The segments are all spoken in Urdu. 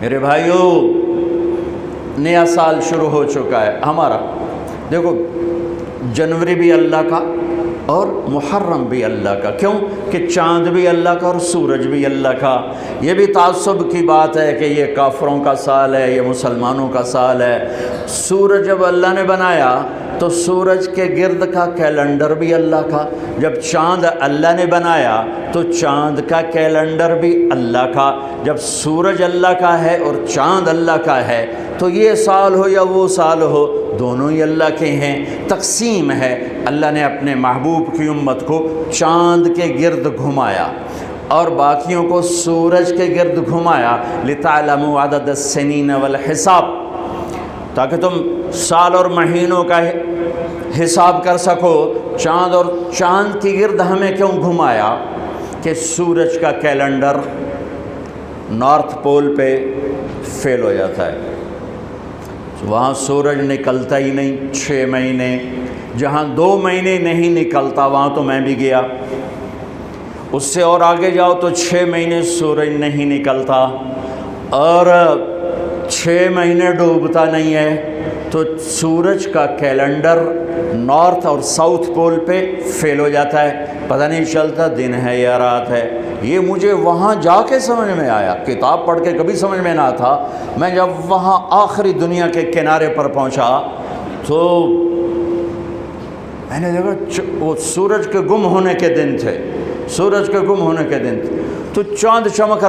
میرے بھائیوں، نیا سال شروع ہو چکا ہے ہمارا۔ دیکھو، جنوری بھی اللہ کا اور محرم بھی اللہ کا۔ کیوں کہ چاند بھی اللہ کا اور سورج بھی اللہ کا۔ یہ بھی تعصب کی بات ہے کہ یہ کافروں کا سال ہے، یہ مسلمانوں کا سال ہے۔ سورج جب اللہ نے بنایا تو سورج کے گرد کا کیلنڈر بھی اللہ کا، جب چاند اللہ نے بنایا تو چاند کا کیلنڈر بھی اللہ کا۔ جب سورج اللہ کا ہے اور چاند اللہ کا ہے تو یہ سال ہو یا وہ سال ہو، دونوں ہی اللہ کے ہیں۔ تقسیم ہے، اللہ نے اپنے محبوب کی امت کو چاند کے گرد گھمایا اور باقیوں کو سورج کے گرد گھمایا، لِتَعْلَمُوا عَدَدَ السِّنِينَ وَالْحِسَابَ، تاکہ تم سال اور مہینوں کا حساب کر سکو۔ چاند کی گرد ہمیں کیوں گھمایا؟ کہ سورج کا کیلنڈر نارتھ پول پہ فیل ہو جاتا ہے، وہاں سورج نکلتا ہی نہیں 6 مہینے۔ جہاں 2 مہینے نہیں نکلتا وہاں تو میں بھی گیا، اس سے اور آگے جاؤ تو 6 مہینے سورج نہیں نکلتا اور 6 مہینے ڈوبتا نہیں ہے، تو سورج کا کیلنڈر نارتھ اور ساؤتھ پول پہ فیل ہو جاتا ہے، پتہ نہیں چلتا دن ہے یا رات ہے۔ یہ مجھے وہاں جا کے سمجھ میں آیا، کتاب پڑھ کے کبھی سمجھ میں نہ تھا۔ میں جب وہاں آخری دنیا کے کنارے پر پہنچا تو میں نے دیکھا وہ سورج کے گم ہونے کے دن تھے، سورج کے گم ہونے کے دن تھے، تو چاند چمک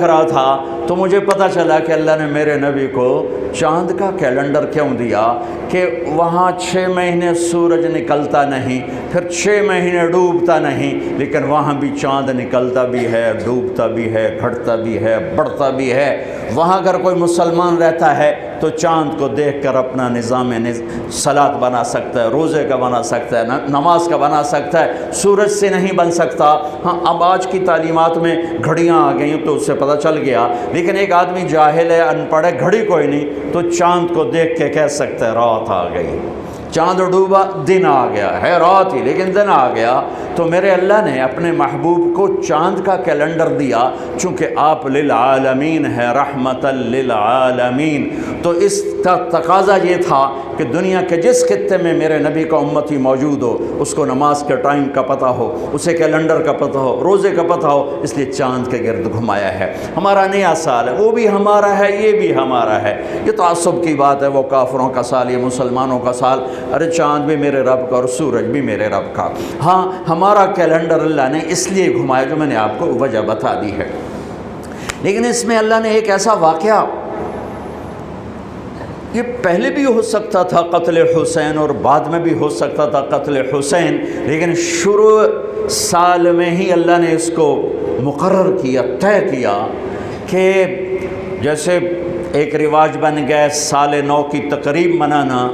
رہا تھا، تو مجھے پتہ چلا کہ اللہ نے میرے نبی کو چاند کا کیلنڈر کیوں دیا، کہ وہاں 6 مہینے سورج نکلتا نہیں، پھر 6 مہینے ڈوبتا نہیں، لیکن وہاں بھی چاند نکلتا بھی ہے، ڈوبتا بھی ہے، گھٹتا بھی ہے، بڑھتا بھی ہے۔ وہاں اگر کوئی مسلمان رہتا ہے تو چاند کو دیکھ کر اپنا نظام صلاۃ بنا سکتا ہے، روزے کا بنا سکتا ہے، نماز کا بنا سکتا ہے، سورج سے نہیں بن سکتا۔ ہاں، اب آج کی تعلیمات میں گھڑیاں آ گئیں تو اس سے پتہ چل گیا، لیکن ایک آدمی جاہل ہے، ان پڑھ ہے، گھڑی کوئی نہیں، تو چاند کو دیکھ کے کہہ سکتا ہے رات آ گئی، چاند ڈوبا دن آ گیا ہے، رات ہی لیکن دن آ گیا۔ تو میرے اللہ نے اپنے محبوب کو چاند کا کیلنڈر دیا، چونکہ آپ للعالمین ہے، رحمت للعالمین۔ تو اس کا تقاضا یہ تھا کہ دنیا کے جس خطے میں میرے نبی کا امتی موجود ہو اس کو نماز کے ٹائم کا پتہ ہو، اسے کیلنڈر کا پتہ ہو، روزے کا پتہ ہو، اس لیے چاند کے گرد گھمایا ہے۔ ہمارا نیا سال ہے، وہ بھی ہمارا ہے، یہ بھی ہمارا ہے۔ یہ تعصب کی بات ہے، وہ کافروں کا سال، یہ مسلمانوں کا سال۔ ارے چاند بھی میرے رب کا اور سورج بھی میرے رب کا۔ ہاں، ہمارا کیلنڈر اللہ نے اس لیے گھمایا جو میں نے آپ کو وجہ بتا دی ہے، لیکن اس میں اللہ نے ایک ایسا واقعہ، یہ پہلے بھی ہو سکتا تھا قتل حسین اور بعد میں بھی ہو سکتا تھا قتل حسین، لیکن شروع سال میں ہی اللہ نے اس کو مقرر کیا، طے کیا کہ جیسے ایک رواج بن گیا سال نو کی تقریب منانا،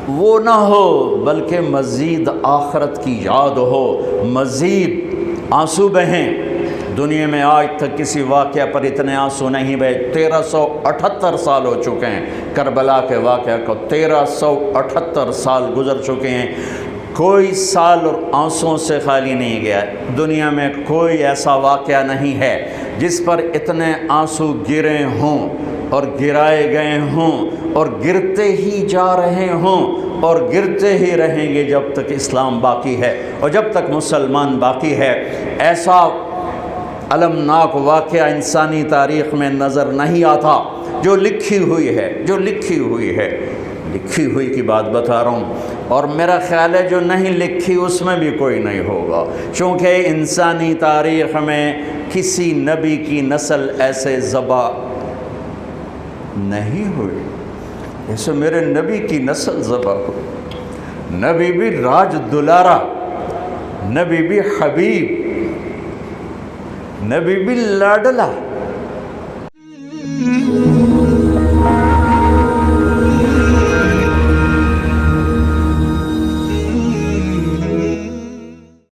وہ نہ ہو بلکہ مزید آخرت کی یاد ہو، مزید آنسو بہیں۔ دنیا میں آج تک کسی واقعہ پر اتنے آنسو نہیں بہے۔ 1378 سال ہو چکے ہیں کربلا کے واقعہ کو، 1378 سال گزر چکے ہیں، کوئی سال اور آنسوؤں سے خالی نہیں گیا۔ دنیا میں کوئی ایسا واقعہ نہیں ہے جس پر اتنے آنسو گرے ہوں اور گرائے گئے ہوں اور گرتے ہی جا رہے ہوں اور گرتے ہی رہیں گے جب تک اسلام باقی ہے اور جب تک مسلمان باقی ہے۔ ایسا المناک واقعہ انسانی تاریخ میں نظر نہیں آتا جو لکھی ہوئی ہے، لکھی ہوئی کی بات بتا رہا ہوں، اور میرا خیال ہے جو نہیں لکھی اس میں بھی کوئی نہیں ہوگا، چونکہ انسانی تاریخ میں کسی نبی کی نسل ایسے ذبح نہیں ہوئی جیسے میرے نبی کی نسل ذبح ہوئی۔ نبی بھی راج دلارا، نبی بھی حبیب، نبی بھی لاڈلا۔